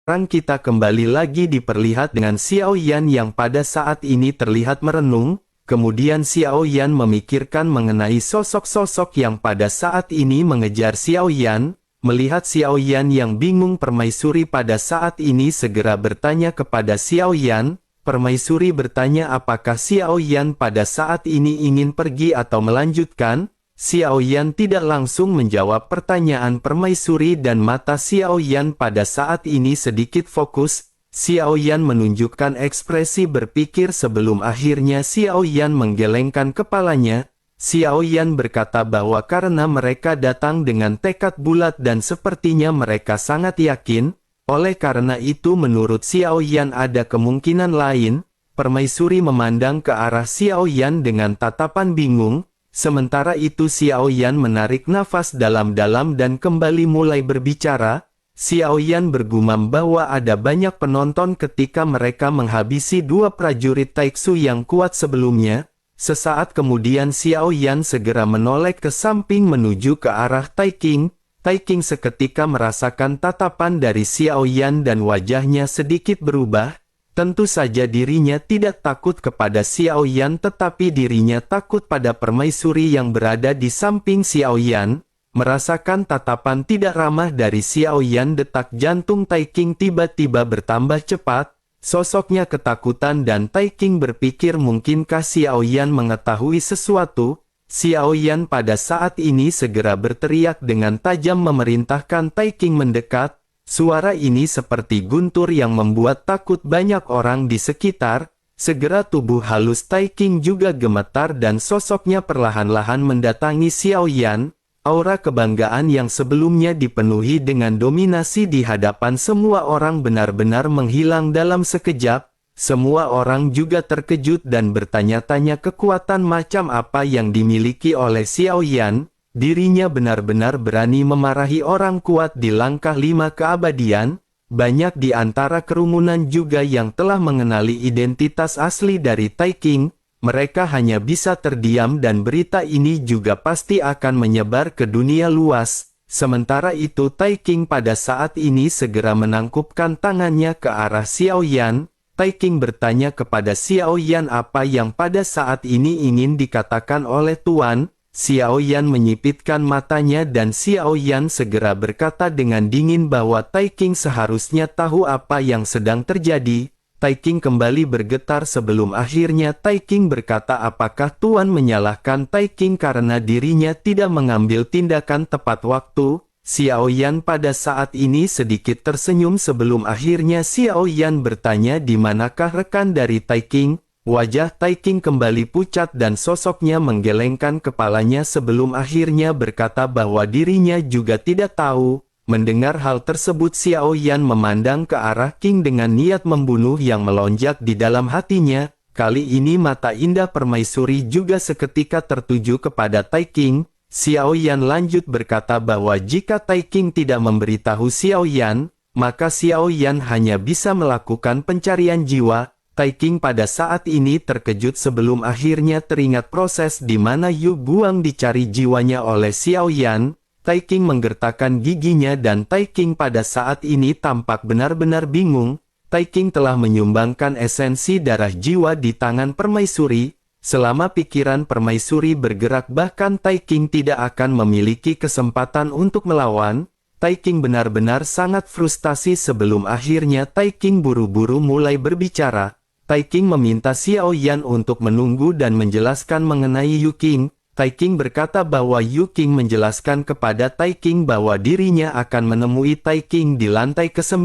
kita kembali lagi diperlihat dengan Xiao Yan yang pada saat ini terlihat merenung. Kemudian Xiao Yan memikirkan mengenai sosok-sosok yang pada saat ini mengejar Xiao Yan. Melihat Xiao Yan yang bingung, Permaisuri pada saat ini segera bertanya kepada Xiao Yan. Permaisuri bertanya apakah Xiao Yan pada saat ini ingin pergi atau melanjutkan. Xiao Yan tidak langsung menjawab pertanyaan Permaisuri dan mata Xiao Yan pada saat ini sedikit fokus. Xiao Yan menunjukkan ekspresi berpikir sebelum akhirnya Xiao Yan menggelengkan kepalanya. Xiao Yan berkata bahwa karena mereka datang dengan tekad bulat dan sepertinya mereka sangat yakin, oleh karena itu menurut Xiao Yan ada kemungkinan lain. Permaisuri memandang ke arah Xiao Yan dengan tatapan bingung. Sementara itu Xiao Yan menarik nafas dalam-dalam dan kembali mulai berbicara. Xiao Yan bergumam bahwa ada banyak penonton ketika mereka menghabisi dua prajurit Taixu yang kuat sebelumnya. Sesaat kemudian Xiao Yan segera menoleh ke samping menuju ke arah Taiking. Taiking seketika merasakan tatapan dari Xiao Yan dan wajahnya sedikit berubah. Tentu saja dirinya tidak takut kepada Xiao Yan tetapi dirinya takut pada permaisuri yang berada di samping Xiao Yan. Merasakan tatapan tidak ramah dari Xiao Yan, detak jantung Taiking tiba-tiba bertambah cepat. Sosoknya ketakutan dan Taiking berpikir mungkinkah Xiao Yan mengetahui sesuatu. Xiao Yan pada saat ini segera berteriak dengan tajam memerintahkan Taiking mendekat. Suara ini seperti guntur yang membuat takut banyak orang di sekitar. Segera tubuh halus Taiking juga gemetar dan sosoknya perlahan-lahan mendatangi Xiao Yan. Aura kebanggaan yang sebelumnya dipenuhi dengan dominasi di hadapan semua orang benar-benar menghilang dalam sekejap. Semua orang juga terkejut dan bertanya-tanya kekuatan macam apa yang dimiliki oleh Xiao Yan. Dirinya benar-benar berani memarahi orang kuat di langkah 5 keabadian. Banyak di antara kerumunan juga yang telah mengenali identitas asli dari Taiking. Mereka hanya bisa terdiam dan berita ini juga pasti akan menyebar ke dunia luas. Sementara itu Taiking pada saat ini segera menangkupkan tangannya ke arah Xiao Yan. Taiking bertanya kepada Xiao Yan apa yang pada saat ini ingin dikatakan oleh Tuan. Xiao Yan menyipitkan matanya dan Xiao Yan segera berkata dengan dingin bahwa Taiking seharusnya tahu apa yang sedang terjadi. Taiking kembali bergetar sebelum akhirnya Taiking berkata apakah Tuan menyalahkan Taiking karena dirinya tidak mengambil tindakan tepat waktu. Xiao Yan pada saat ini sedikit tersenyum sebelum akhirnya Xiao Yan bertanya di manakah rekan dari Taiking. Wajah Taiking kembali pucat dan sosoknya menggelengkan kepalanya sebelum akhirnya berkata bahwa dirinya juga tidak tahu. Mendengar hal tersebut Xiao Yan memandang ke arah King dengan niat membunuh yang melonjak di dalam hatinya. Kali ini mata indah permaisuri juga seketika tertuju kepada Taiking. Xiao Yan lanjut berkata bahwa jika Taiking tidak memberitahu Xiao Yan, maka Xiao Yan hanya bisa melakukan pencarian jiwa. Taiking pada saat ini terkejut sebelum akhirnya teringat proses di mana Yu Guang dicari jiwanya oleh Xiao Yan. Taiking menggertakkan giginya dan Taiking pada saat ini tampak benar-benar bingung. Taiking telah menyumbangkan esensi darah jiwa di tangan permaisuri. Selama pikiran permaisuri bergerak bahkan Taiking tidak akan memiliki kesempatan untuk melawan. Taiking benar-benar sangat frustasi sebelum akhirnya Taiking buru-buru mulai berbicara. Taiking meminta Xiao Yan untuk menunggu dan menjelaskan mengenai Yu King. Taiking berkata bahwa Yu King menjelaskan kepada Taiking bahwa dirinya akan menemui Taiking di lantai ke-9.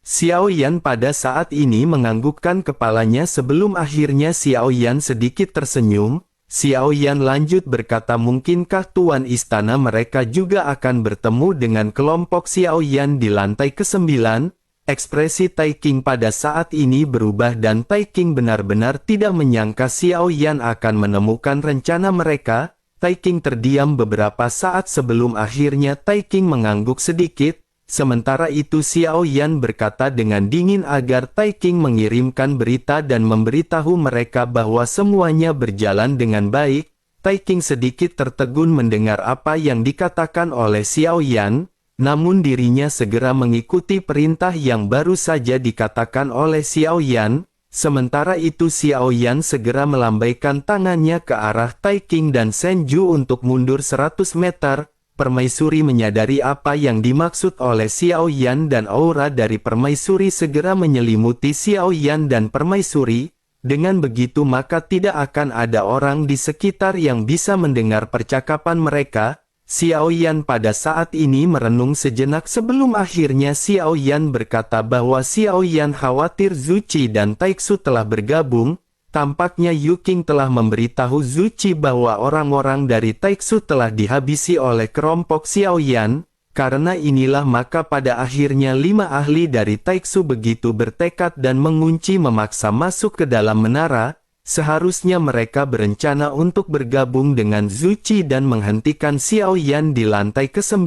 Xiao Yan pada saat ini menganggukkan kepalanya sebelum akhirnya Xiao Yan sedikit tersenyum. Xiao Yan lanjut berkata mungkinkah Tuan Istana mereka juga akan bertemu dengan kelompok Xiao Yan di lantai ke-9? Ekspresi Taiking pada saat ini berubah dan Taiking benar-benar tidak menyangka Xiao Yan akan menemukan rencana mereka. Taiking terdiam beberapa saat sebelum akhirnya Taiking mengangguk sedikit. Sementara itu Xiao Yan berkata dengan dingin agar Taiking mengirimkan berita dan memberitahu mereka bahwa semuanya berjalan dengan baik. Taiking sedikit tertegun mendengar apa yang dikatakan oleh Xiao Yan. Namun dirinya segera mengikuti perintah yang baru saja dikatakan oleh Xiao Yan. Sementara itu Xiao Yan segera melambaikan tangannya ke arah Tai Qing dan Senju untuk mundur 100 meter. Permaisuri menyadari apa yang dimaksud oleh Xiao Yan dan aura dari permaisuri segera menyelimuti Xiao Yan dan permaisuri. Dengan begitu maka tidak akan ada orang di sekitar yang bisa mendengar percakapan mereka. Xiao Yan pada saat ini merenung sejenak sebelum akhirnya Xiao Yan berkata bahwa Xiao Yan khawatir Zuchi dan Taixu telah bergabung. Tampaknya Yu Qing telah memberitahu Zuchi bahwa orang-orang dari Taixu telah dihabisi oleh kelompok Xiao Yan. Karena inilah maka pada akhirnya 5 ahli dari Taixu begitu bertekad dan mengunci memaksa masuk ke dalam menara. Seharusnya mereka berencana untuk bergabung dengan Zuchi dan menghentikan Xiao Yan di lantai ke-9.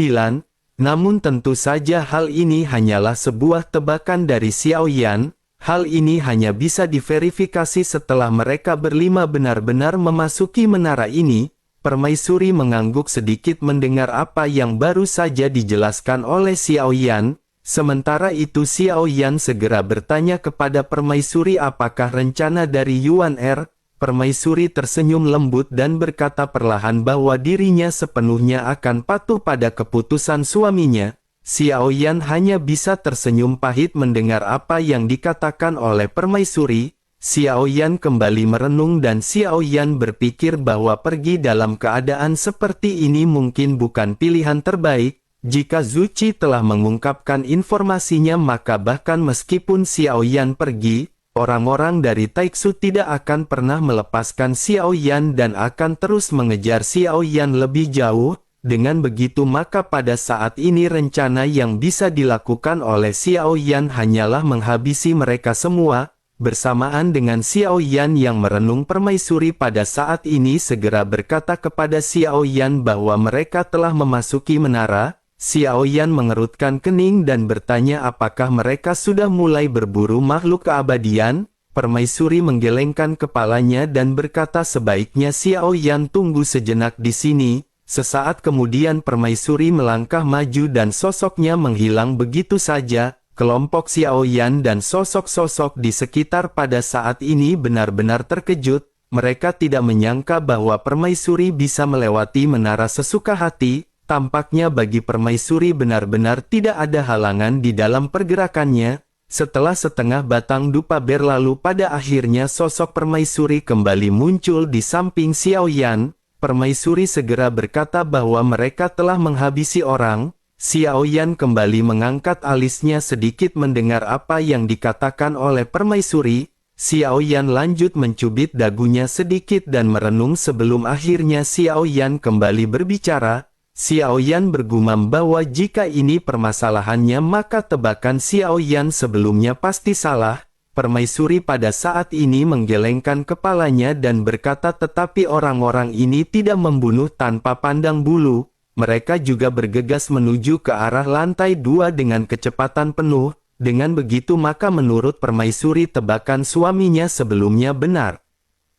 Namun tentu saja hal ini hanyalah sebuah tebakan dari Xiao Yan. Hal ini hanya bisa diverifikasi setelah mereka berlima benar-benar memasuki menara ini. Permaisuri mengangguk sedikit mendengar apa yang baru saja dijelaskan oleh Xiao Yan. Sementara itu Xiao Yan segera bertanya kepada permaisuri apakah rencana dari Yuan Er. Permaisuri tersenyum lembut dan berkata perlahan bahwa dirinya sepenuhnya akan patuh pada keputusan suaminya. Xiao Yan hanya bisa tersenyum pahit mendengar apa yang dikatakan oleh permaisuri. Xiao Yan kembali merenung dan Xiao Yan berpikir bahwa pergi dalam keadaan seperti ini mungkin bukan pilihan terbaik. Jika Zuchi telah mengungkapkan informasinya maka bahkan meskipun Xiao Yan pergi, orang-orang dari Taixu tidak akan pernah melepaskan Xiao Yan dan akan terus mengejar Xiao Yan lebih jauh. Dengan begitu maka pada saat ini rencana yang bisa dilakukan oleh Xiao Yan hanyalah menghabisi mereka semua. Bersamaan dengan Xiao Yan yang merenung permaisuri pada saat ini segera berkata kepada Xiao Yan bahwa mereka telah memasuki menara. Xiao Yan mengerutkan kening dan bertanya apakah mereka sudah mulai berburu makhluk keabadian. Permaisuri menggelengkan kepalanya dan berkata sebaiknya Xiao Yan tunggu sejenak di sini. Sesaat kemudian permaisuri melangkah maju dan sosoknya menghilang begitu saja. Kelompok Xiao Yan dan sosok-sosok di sekitar pada saat ini benar-benar terkejut. Mereka tidak menyangka bahwa permaisuri bisa melewati menara sesuka hati. Tampaknya bagi permaisuri benar-benar tidak ada halangan di dalam pergerakannya. Setelah setengah batang dupa berlalu pada akhirnya sosok permaisuri kembali muncul di samping Xiao Yan. Permaisuri segera berkata bahwa mereka telah menghabisi orang. Xiao Yan kembali mengangkat alisnya sedikit mendengar apa yang dikatakan oleh permaisuri. Xiao Yan lanjut mencubit dagunya sedikit dan merenung sebelum akhirnya Xiao Yan kembali berbicara. Xiao Yan bergumam bahwa jika ini permasalahannya maka tebakan Xiao Yan sebelumnya pasti salah. Permaisuri pada saat ini menggelengkan kepalanya dan berkata tetapi orang-orang ini tidak membunuh tanpa pandang bulu. Mereka juga bergegas menuju ke arah lantai 2 dengan kecepatan penuh. Dengan begitu maka menurut permaisuri tebakan suaminya sebelumnya benar.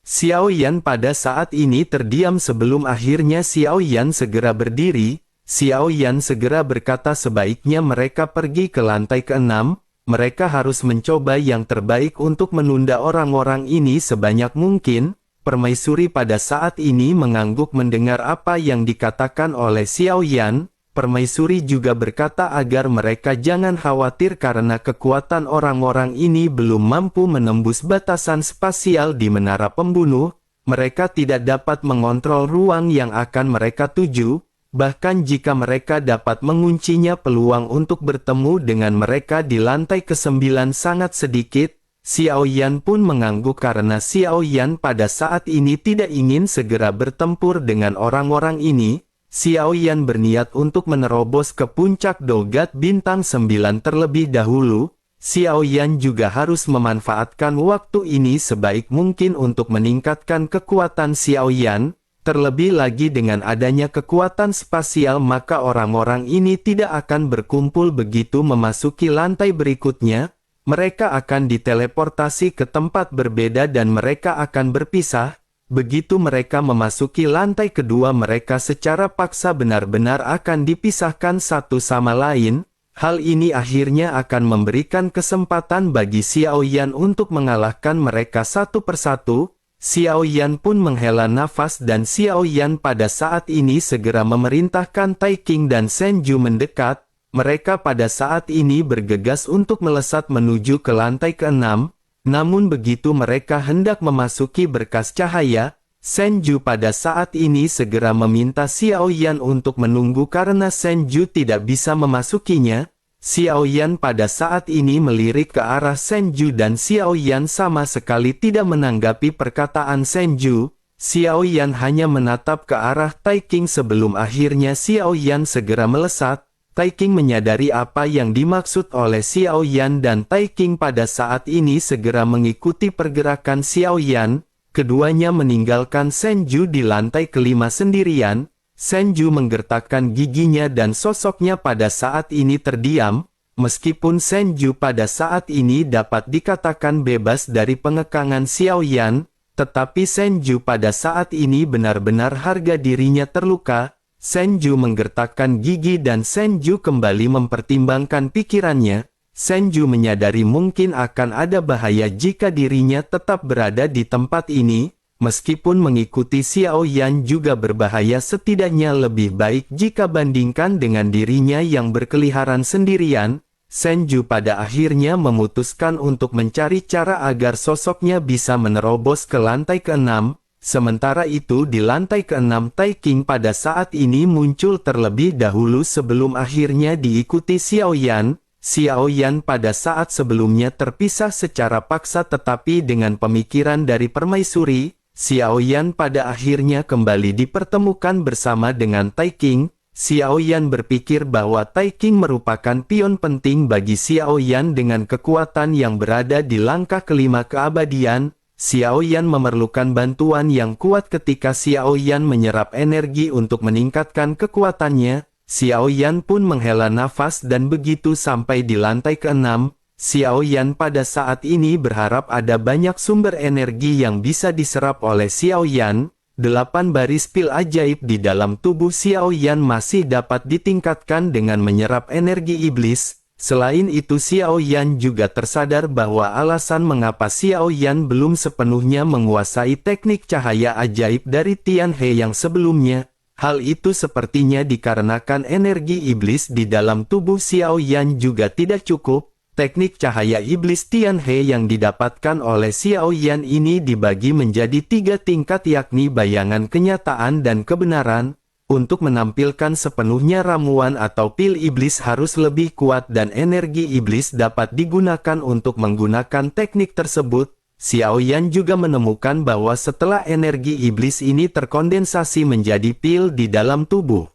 Xiao Yan pada saat ini terdiam sebelum akhirnya Xiao Yan segera berdiri. Xiao Yan segera berkata sebaiknya mereka pergi ke lantai ke-6. Mereka harus mencoba yang terbaik untuk menunda orang-orang ini sebanyak mungkin. Permaisuri pada saat ini mengangguk mendengar apa yang dikatakan oleh Xiao Yan. Permaisuri juga berkata agar mereka jangan khawatir karena kekuatan orang-orang ini belum mampu menembus batasan spasial di menara pembunuh. Mereka tidak dapat mengontrol ruang yang akan mereka tuju. Bahkan jika mereka dapat menguncinya peluang untuk bertemu dengan mereka di lantai ke-9 sangat sedikit. Xiao Yan pun mengangguk karena Xiao Yan pada saat ini tidak ingin segera bertempur dengan orang-orang ini. Xiao Yan berniat untuk menerobos ke puncak Dogat Bintang 9 terlebih dahulu. Xiao Yan juga harus memanfaatkan waktu ini sebaik mungkin untuk meningkatkan kekuatan Xiao Yan. Terlebih lagi dengan adanya kekuatan spasial maka orang-orang ini tidak akan berkumpul begitu memasuki lantai berikutnya. Mereka akan diteleportasi ke tempat berbeda dan mereka akan berpisah. begitu mereka memasuki lantai kedua mereka secara paksa benar-benar akan dipisahkan satu sama lain. Hal ini akhirnya akan memberikan kesempatan bagi Xiao Yan untuk mengalahkan mereka satu persatu. Xiao Yan pun menghela nafas dan Xiao Yan pada saat ini segera memerintahkan Tai King dan Senju mendekat. Mereka pada saat ini bergegas untuk melesat menuju ke lantai ke-6. Namun begitu mereka hendak memasuki berkas cahaya, Senju pada saat ini segera meminta Xiao Yan untuk menunggu karena Senju tidak bisa memasukinya. Xiao Yan pada saat ini melirik ke arah Senju dan Xiao Yan sama sekali tidak menanggapi perkataan Senju. Xiao Yan hanya menatap ke arah Tai King sebelum akhirnya Xiao Yan segera melesat. Tai King menyadari apa yang dimaksud oleh Xiao Yan dan Tai King pada saat ini segera mengikuti pergerakan Xiao Yan. Keduanya meninggalkan Senju di lantai kelima sendirian. Senju menggertakkan giginya dan sosoknya pada saat ini terdiam. Meskipun Senju pada saat ini dapat dikatakan bebas dari pengekangan Xiao Yan, tetapi Senju pada saat ini benar-benar harga dirinya terluka. Senju menggertakkan gigi dan Senju kembali mempertimbangkan pikirannya. Senju menyadari mungkin akan ada bahaya jika dirinya tetap berada di tempat ini. Meskipun mengikuti Xiao Yan juga berbahaya, setidaknya lebih baik jika bandingkan dengan dirinya yang berkeliaran sendirian. Senju pada akhirnya memutuskan untuk mencari cara agar sosoknya bisa menerobos ke lantai ke-6. Sementara itu di lantai ke-6 Tai King pada saat ini muncul terlebih dahulu sebelum akhirnya diikuti Xiao Yan. Xiao Yan pada saat sebelumnya terpisah secara paksa tetapi dengan pemikiran dari permaisuri. Xiao Yan pada akhirnya kembali dipertemukan bersama dengan Tai King. Xiao Yan berpikir bahwa Tai King merupakan pion penting bagi Xiao Yan dengan kekuatan yang berada di langkah kelima keabadian. Xiao Yan memerlukan bantuan yang kuat ketika Xiao Yan menyerap energi untuk meningkatkan kekuatannya. Xiao Yan pun menghela nafas dan begitu sampai di lantai ke-6. Xiao Yan pada saat ini berharap ada banyak sumber energi yang bisa diserap oleh Xiao Yan. 8 baris pil ajaib di dalam tubuh Xiao Yan masih dapat ditingkatkan dengan menyerap energi iblis. Selain itu Xiao Yan juga tersadar bahwa alasan mengapa Xiao Yan belum sepenuhnya menguasai teknik cahaya ajaib dari Tian He yang sebelumnya. Hal itu sepertinya dikarenakan energi iblis di dalam tubuh Xiao Yan juga tidak cukup. Teknik cahaya iblis Tian He yang didapatkan oleh Xiao Yan ini dibagi menjadi 3 tingkat yakni bayangan, kenyataan dan kebenaran. Untuk menampilkan sepenuhnya ramuan atau pil iblis harus lebih kuat dan energi iblis dapat digunakan untuk menggunakan teknik tersebut. Xiao Yan juga menemukan bahwa setelah energi iblis ini terkondensasi menjadi pil di dalam tubuh,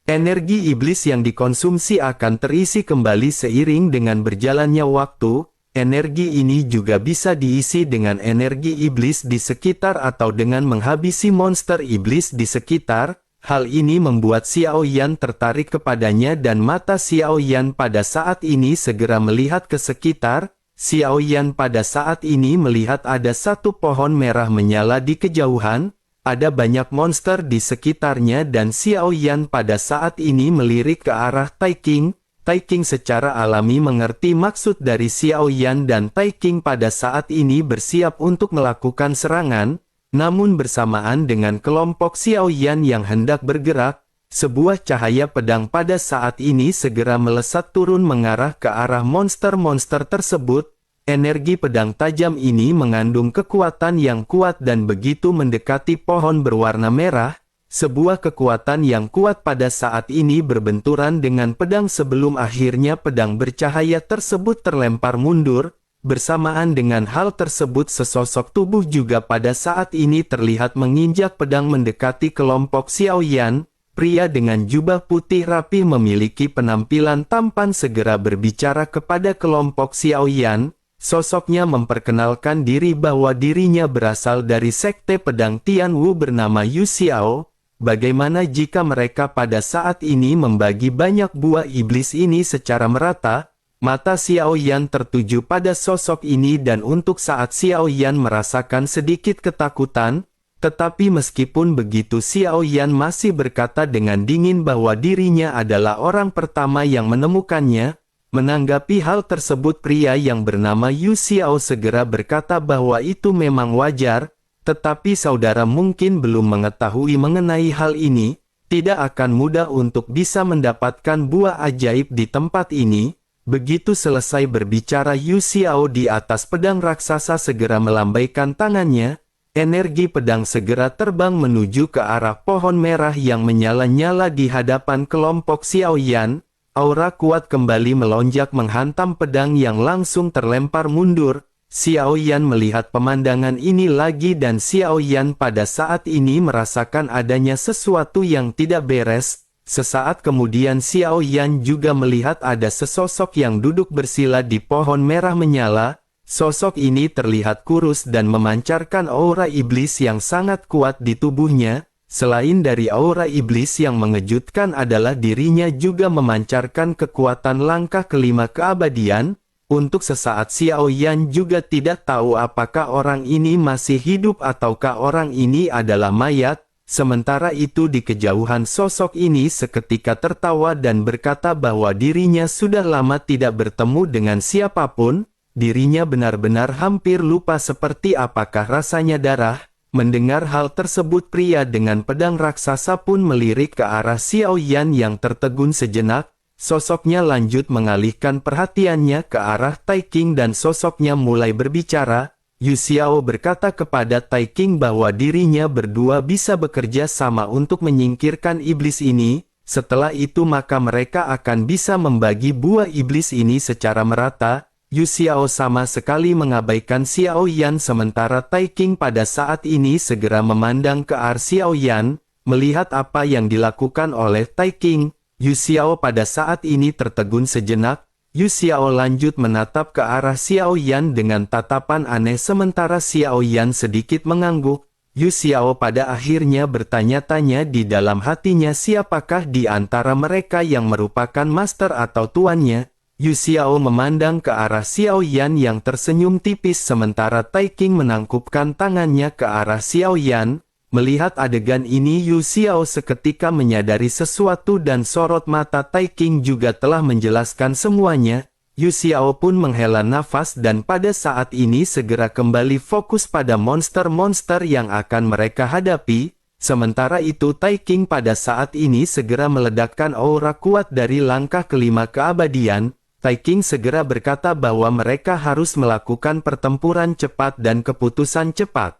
energi iblis yang dikonsumsi akan terisi kembali seiring dengan berjalannya waktu. Energi ini juga bisa diisi dengan energi iblis di sekitar atau dengan menghabisi monster iblis di sekitar. Hal ini membuat Xiao Yan tertarik kepadanya dan mata Xiao Yan pada saat ini segera melihat ke sekitar. Xiao Yan pada saat ini melihat ada satu pohon merah menyala di kejauhan. Ada banyak monster di sekitarnya dan Xiao Yan pada saat ini melirik ke arah Tai King. Tai King secara alami mengerti maksud dari Xiao Yan dan Tai King pada saat ini bersiap untuk melakukan serangan. Namun bersamaan dengan kelompok Xiao Yan yang hendak bergerak, sebuah cahaya pedang pada saat ini segera melesat turun mengarah ke arah monster-monster tersebut. Energi pedang tajam ini mengandung kekuatan yang kuat dan begitu mendekati pohon berwarna merah, sebuah kekuatan yang kuat pada saat ini berbenturan dengan pedang sebelum akhirnya pedang bercahaya tersebut terlempar mundur. Bersamaan dengan hal tersebut sesosok tubuh juga pada saat ini terlihat menginjak pedang mendekati kelompok Xiao Yan. Pria dengan jubah putih rapih memiliki penampilan tampan segera berbicara kepada kelompok Xiao Yan. Sosoknya memperkenalkan diri bahwa dirinya berasal dari sekte pedang Tian Wu bernama Yu Xiao. Bagaimana jika mereka pada saat ini membagi banyak buah iblis ini secara merata? Mata Xiao Yan tertuju pada sosok ini dan untuk saat Xiao Yan merasakan sedikit ketakutan. Tetapi meskipun begitu Xiao Yan masih berkata dengan dingin bahwa dirinya adalah orang pertama yang menemukannya. Menanggapi hal tersebut pria yang bernama Yu Xiao segera berkata bahwa itu memang wajar, tetapi saudara mungkin belum mengetahui mengenai hal ini, tidak akan mudah untuk bisa mendapatkan buah ajaib di tempat ini. Begitu selesai berbicara Yu Xiao di atas pedang raksasa segera melambaikan tangannya, energi pedang segera terbang menuju ke arah pohon merah yang menyala-nyala di hadapan kelompok Xiao Yan. Aura kuat kembali melonjak menghantam pedang yang langsung terlempar mundur. Xiao Yan melihat pemandangan ini lagi dan Xiao Yan pada saat ini merasakan adanya sesuatu yang tidak beres. Sesaat kemudian Xiao Yan juga melihat ada sesosok yang duduk bersila di pohon merah menyala. Sosok ini terlihat kurus dan memancarkan aura iblis yang sangat kuat di tubuhnya. Selain dari aura iblis yang mengejutkan adalah dirinya juga memancarkan kekuatan langkah kelima keabadian. Untuk sesaat Xiao Yan juga tidak tahu apakah orang ini masih hidup ataukah orang ini adalah mayat. Sementara itu di kejauhan sosok ini seketika tertawa dan berkata bahwa dirinya sudah lama tidak bertemu dengan siapapun. Dirinya benar-benar hampir lupa seperti apakah rasanya darah. Mendengar hal tersebut pria dengan pedang raksasa pun melirik ke arah Xiao Yan yang tertegun sejenak. Sosoknya lanjut mengalihkan perhatiannya ke arah Tai King dan sosoknya mulai berbicara. Yu Xiao berkata kepada Tai King bahwa dirinya berdua bisa bekerja sama untuk menyingkirkan iblis ini. Setelah itu maka mereka akan bisa membagi buah iblis ini secara merata. Yu Xiao sama sekali mengabaikan Xiao Yan sementara Tai King pada saat ini segera memandang ke arah Xiao Yan. Melihat apa yang dilakukan oleh Tai King, Yu Xiao pada saat ini tertegun sejenak. Yu Xiao lanjut menatap ke arah Xiao Yan dengan tatapan aneh sementara Xiao Yan sedikit mengangguk. Yu Xiao pada akhirnya bertanya-tanya di dalam hatinya siapakah di antara mereka yang merupakan master atau tuannya. Yu Xiao memandang ke arah Xiao Yan yang tersenyum tipis sementara Tai King menangkupkan tangannya ke arah Xiao Yan. Melihat adegan ini Yu Xiao seketika menyadari sesuatu dan sorot mata Tai King juga telah menjelaskan semuanya. Yu Xiao pun menghela nafas dan pada saat ini segera kembali fokus pada monster-monster yang akan mereka hadapi. Sementara itu Tai King pada saat ini segera meledakkan aura kuat dari langkah kelima keabadian. Tai King segera berkata bahwa mereka harus melakukan pertempuran cepat dan keputusan cepat.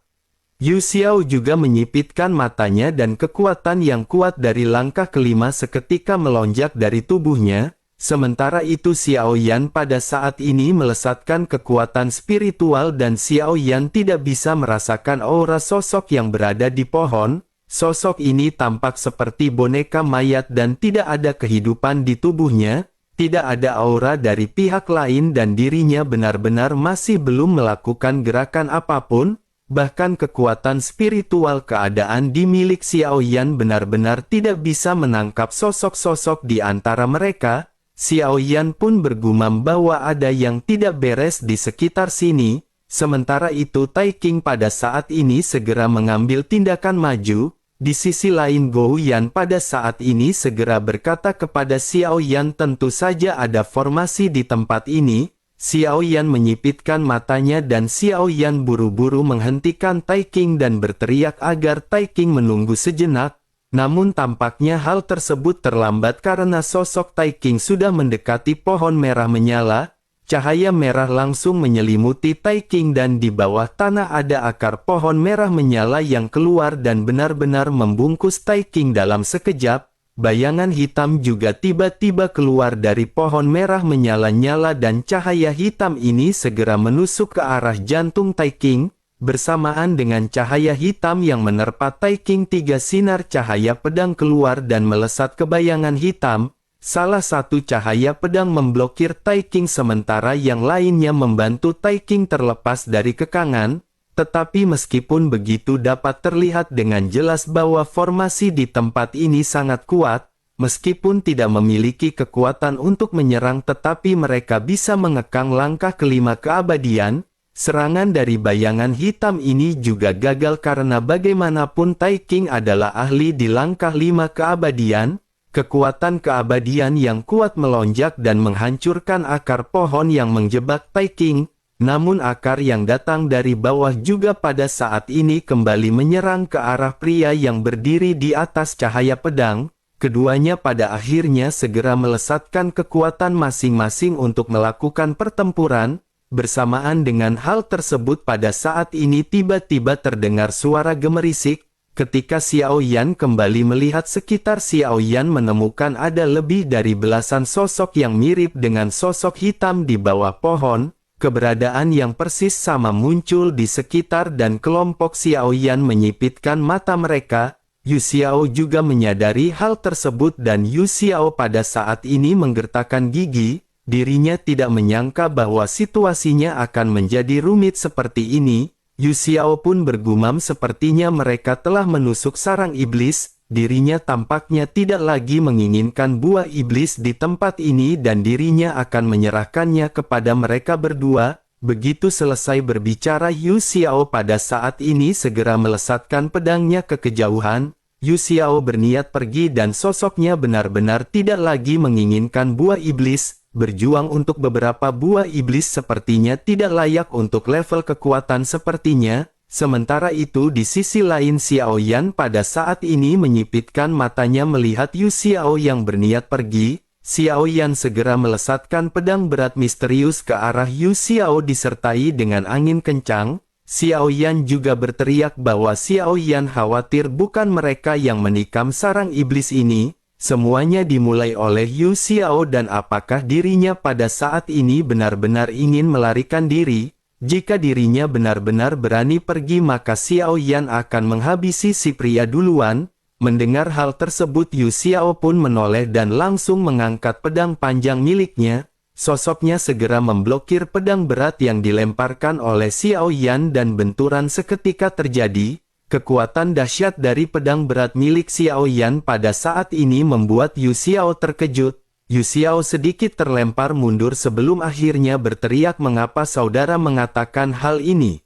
Yu Xiao juga menyipitkan matanya dan kekuatan yang kuat dari langkah kelima seketika melonjak dari tubuhnya. Sementara itu Xiao Yan pada saat ini melesatkan kekuatan spiritual dan Xiao Yan tidak bisa merasakan aura sosok yang berada di pohon. Sosok ini tampak seperti boneka mayat dan tidak ada kehidupan di tubuhnya. Tidak ada aura dari pihak lain dan dirinya benar-benar masih belum melakukan gerakan apapun. Bahkan kekuatan spiritual keadaan di milik Xiao Yan benar-benar tidak bisa menangkap sosok-sosok di antara mereka. Xiao Yan pun bergumam bahwa ada yang tidak beres di sekitar sini. Sementara itu Tai King pada saat ini segera mengambil tindakan maju. Di sisi lain Gou Yan pada saat ini segera berkata kepada Xiao Yan tentu saja ada formasi di tempat ini. Xiao Yan menyipitkan matanya dan Xiao Yan buru-buru menghentikan Tai King dan berteriak agar Tai King menunggu sejenak. Namun tampaknya hal tersebut terlambat karena sosok Tai King sudah mendekati pohon merah menyala. Cahaya merah langsung menyelimuti Tai King dan di bawah tanah ada akar pohon merah menyala yang keluar dan benar-benar membungkus Tai King dalam sekejap. Bayangan hitam juga tiba-tiba keluar dari pohon merah menyala-nyala dan cahaya hitam ini segera menusuk ke arah jantung Tai King. Bersamaan dengan cahaya hitam yang menerpa Tai King, 3 sinar cahaya pedang keluar dan melesat ke bayangan hitam. Salah satu cahaya pedang memblokir Tai King sementara yang lainnya membantu Tai King terlepas dari kekangan. Tetapi meskipun begitu dapat terlihat dengan jelas bahwa formasi di tempat ini sangat kuat. Meskipun tidak memiliki kekuatan untuk menyerang tetapi mereka bisa mengekang langkah kelima keabadian. Serangan dari bayangan hitam ini juga gagal karena bagaimanapun Tai King adalah ahli di langkah 5 keabadian. Kekuatan keabadian yang kuat melonjak dan menghancurkan akar pohon yang menjebak Tai King. Namun akar yang datang dari bawah juga pada saat ini kembali menyerang ke arah pria yang berdiri di atas cahaya pedang. Keduanya pada akhirnya segera melesatkan kekuatan masing-masing untuk melakukan pertempuran. Bersamaan dengan hal tersebut pada saat ini tiba-tiba terdengar suara gemerisik. Ketika Xiao Yan kembali melihat sekitar, Xiao Yan menemukan ada lebih dari belasan sosok yang mirip dengan sosok hitam di bawah pohon. Keberadaan yang persis sama muncul di sekitar dan kelompok Xiao Yan menyipitkan mata mereka. Yu Xiao juga menyadari hal tersebut dan Yu Xiao pada saat ini menggertakkan gigi. Dirinya tidak menyangka bahwa situasinya akan menjadi rumit seperti ini. Yu Xiao pun bergumam sepertinya mereka telah menusuk sarang iblis. Dirinya tampaknya tidak lagi menginginkan buah iblis di tempat ini dan dirinya akan menyerahkannya kepada mereka berdua. Begitu selesai berbicara, Yu Xiao pada saat ini segera melesatkan pedangnya ke kejauhan. Yu Xiao berniat pergi dan sosoknya benar-benar tidak lagi menginginkan buah iblis. Berjuang untuk beberapa buah iblis sepertinya tidak layak untuk level kekuatan sepertinya. Sementara itu di sisi lain Xiao Yan pada saat ini menyipitkan matanya melihat Yu Xiao yang berniat pergi. Xiao Yan segera melesatkan pedang berat misterius ke arah Yu Xiao disertai dengan angin kencang. Xiao Yan juga berteriak bahwa Xiao Yan khawatir bukan mereka yang menikam sarang iblis ini. Semuanya dimulai oleh Yu Xiao dan apakah dirinya pada saat ini benar-benar ingin melarikan diri? Jika dirinya benar-benar berani pergi maka Xiao Yan akan menghabisi si pria duluan. Mendengar hal tersebut Yu Xiao pun menoleh dan langsung mengangkat pedang panjang miliknya. Sosoknya segera memblokir pedang berat yang dilemparkan oleh Xiao Yan dan benturan seketika terjadi. Kekuatan dahsyat dari pedang berat milik Xiao Yan pada saat ini membuat Yu Xiao terkejut. Yu Xiao sedikit terlempar mundur sebelum akhirnya berteriak, "Mengapa saudara mengatakan hal ini?"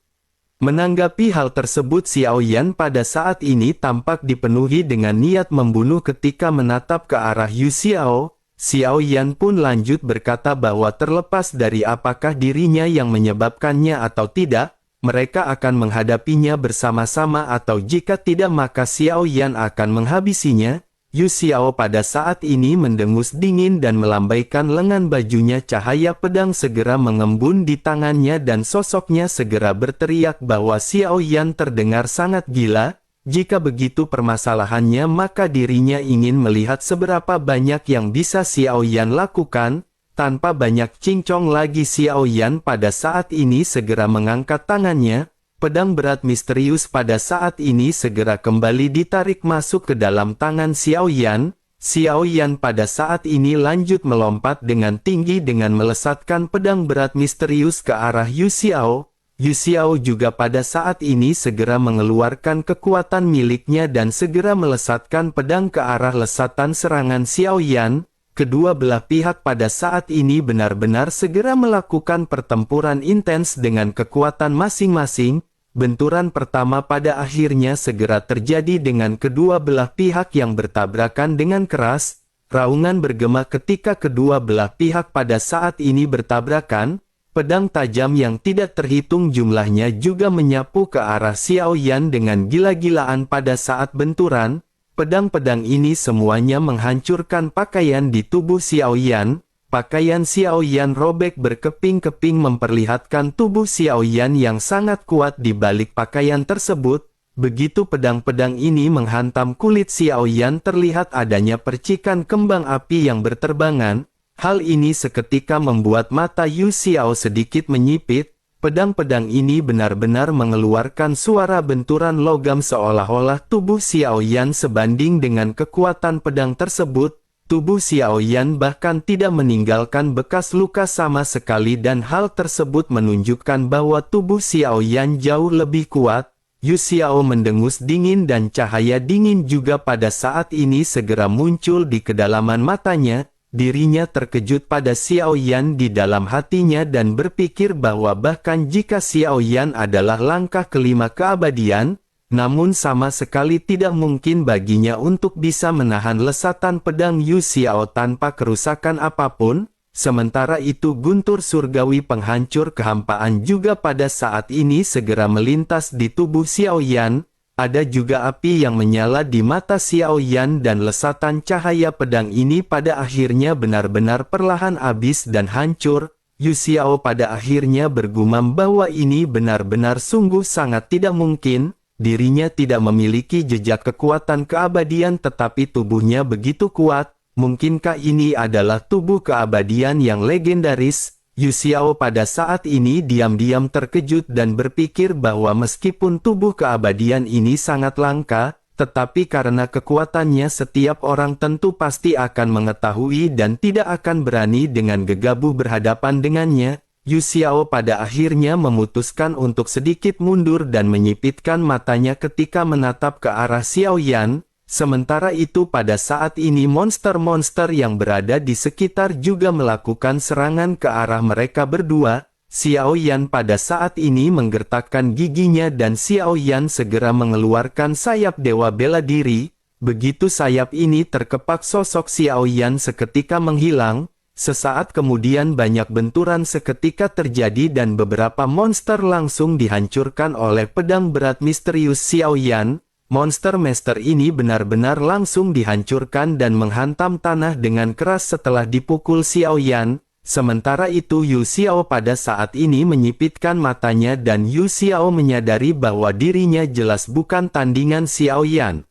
Menanggapi hal tersebut Xiao Yan pada saat ini tampak dipenuhi dengan niat membunuh ketika menatap ke arah Yu Xiao. Xiao Yan pun lanjut berkata bahwa terlepas dari apakah dirinya yang menyebabkannya atau tidak, mereka akan menghadapinya bersama-sama atau jika tidak maka Xiao Yan akan menghabisinya. Yu Xiao pada saat ini mendengus dingin dan melambaikan lengan bajunya. Cahaya pedang segera mengembun di tangannya dan sosoknya segera berteriak bahwa Xiao Yan terdengar sangat gila. Jika begitu permasalahannya maka dirinya ingin melihat seberapa banyak yang bisa Xiao Yan lakukan. Tanpa banyak cincong lagi Xiao Yan pada saat ini segera mengangkat tangannya. Pedang berat misterius pada saat ini segera kembali ditarik masuk ke dalam tangan Xiao Yan. Xiao Yan pada saat ini lanjut melompat dengan tinggi dengan melesatkan pedang berat misterius ke arah Yu Xiao. Yu Xiao juga pada saat ini segera mengeluarkan kekuatan miliknya dan segera melesatkan pedang ke arah lesatan serangan Xiao Yan. Kedua belah pihak pada saat ini benar-benar segera melakukan pertempuran intens dengan kekuatan masing-masing. Benturan pertama pada akhirnya segera terjadi dengan kedua belah pihak yang bertabrakan dengan keras. Raungan bergema ketika kedua belah pihak pada saat ini bertabrakan. Pedang tajam yang tidak terhitung jumlahnya juga menyapu ke arah Xiao Yan dengan gila-gilaan pada saat benturan. Pedang-pedang ini semuanya menghancurkan pakaian di tubuh Xiao Yan. Pakaian Xiao Yan robek berkeping-keping memperlihatkan tubuh Xiao Yan yang sangat kuat di balik pakaian tersebut. Begitu pedang-pedang ini menghantam kulit Xiao Yan terlihat adanya percikan kembang api yang berterbangan. Hal ini seketika membuat mata Yu Xiao sedikit menyipit. Pedang-pedang ini benar-benar mengeluarkan suara benturan logam seolah-olah tubuh Xiao Yan sebanding dengan kekuatan pedang tersebut. Tubuh Xiao Yan bahkan tidak meninggalkan bekas luka sama sekali dan hal tersebut menunjukkan bahwa tubuh Xiao Yan jauh lebih kuat. Yu Xiao mendengus dingin dan cahaya dingin juga pada saat ini segera muncul di kedalaman matanya. Dirinya terkejut pada Xiao Yan di dalam hatinya dan berpikir bahwa bahkan jika Xiao Yan adalah langkah kelima keabadian, namun sama sekali tidak mungkin baginya untuk bisa menahan lesatan pedang Yu Xiao tanpa kerusakan apapun. Sementara itu guntur surgawi penghancur kehampaan juga pada saat ini segera melintas di tubuh Xiao Yan. Ada juga api yang menyala di mata Xiao Yan dan lesatan cahaya pedang ini pada akhirnya benar-benar perlahan habis dan hancur. Yu Xiao pada akhirnya bergumam bahwa ini benar-benar sungguh sangat tidak mungkin. Dirinya tidak memiliki jejak kekuatan keabadian tetapi tubuhnya begitu kuat. Mungkinkah ini adalah tubuh keabadian yang legendaris? Yu Xiao pada saat ini diam-diam terkejut dan berpikir bahwa meskipun tubuh keabadian ini sangat langka, tetapi karena kekuatannya setiap orang tentu pasti akan mengetahui dan tidak akan berani dengan gegabah berhadapan dengannya. Yu Xiao pada akhirnya memutuskan untuk sedikit mundur dan menyipitkan matanya ketika menatap ke arah Xiao Yan. Sementara itu pada saat ini monster-monster yang berada di sekitar juga melakukan serangan ke arah mereka berdua. Xiao Yan pada saat ini menggertakkan giginya dan Xiao Yan segera mengeluarkan sayap dewa bela diri. Begitu sayap ini terkepak sosok Xiao Yan seketika menghilang. Sesaat kemudian banyak benturan seketika terjadi dan beberapa monster langsung dihancurkan oleh pedang berat misterius Xiao Yan. Monster-monster ini benar-benar langsung dihancurkan dan menghantam tanah dengan keras setelah dipukul Xiao Yan. Sementara itu Yu Xiao pada saat ini menyipitkan matanya dan Yu Xiao menyadari bahwa dirinya jelas bukan tandingan Xiao Yan.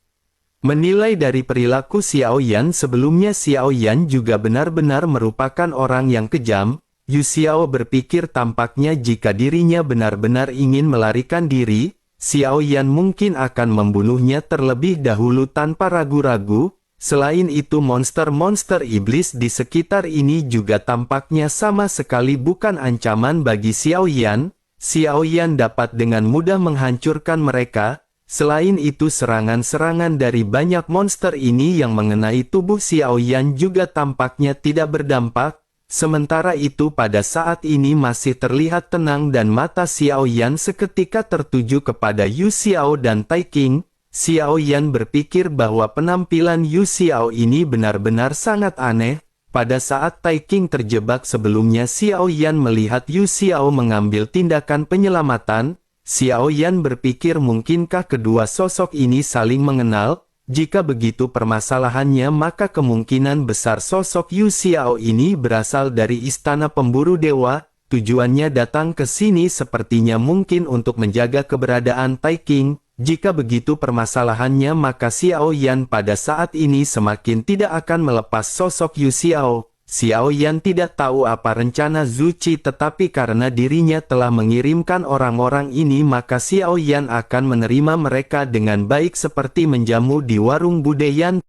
Menilai dari perilaku Xiao Yan sebelumnya, Xiao Yan juga benar-benar merupakan orang yang kejam. Yu Xiao berpikir tampaknya jika dirinya benar-benar ingin melarikan diri, Xiao Yan mungkin akan membunuhnya terlebih dahulu tanpa ragu-ragu. Selain itu monster-monster iblis di sekitar ini juga tampaknya sama sekali bukan ancaman bagi Xiao Yan. Xiao Yan dapat dengan mudah menghancurkan mereka. Selain itu serangan-serangan dari banyak monster ini yang mengenai tubuh Xiao Yan juga tampaknya tidak berdampak. Sementara itu pada saat ini masih terlihat tenang dan mata Xiao Yan seketika tertuju kepada Yu Xiao dan Tai King. Xiao Yan berpikir bahwa penampilan Yu Xiao ini benar-benar sangat aneh. Pada saat Tai King terjebak sebelumnya, Xiao Yan melihat Yu Xiao mengambil tindakan penyelamatan. Xiao Yan berpikir mungkinkah kedua sosok ini saling mengenal? Jika begitu permasalahannya maka kemungkinan besar sosok Yu Xiao ini berasal dari istana pemburu dewa. Tujuannya datang ke sini sepertinya mungkin untuk menjaga keberadaan Tai King. Jika begitu permasalahannya maka Xiao Yan pada saat ini semakin tidak akan melepas sosok Yu Xiao. Xiao Yan tidak tahu apa rencana Zhu Qi tetapi karena dirinya telah mengirimkan orang-orang ini maka Xiao Yan akan menerima mereka dengan baik seperti menjamu di warung budeyan.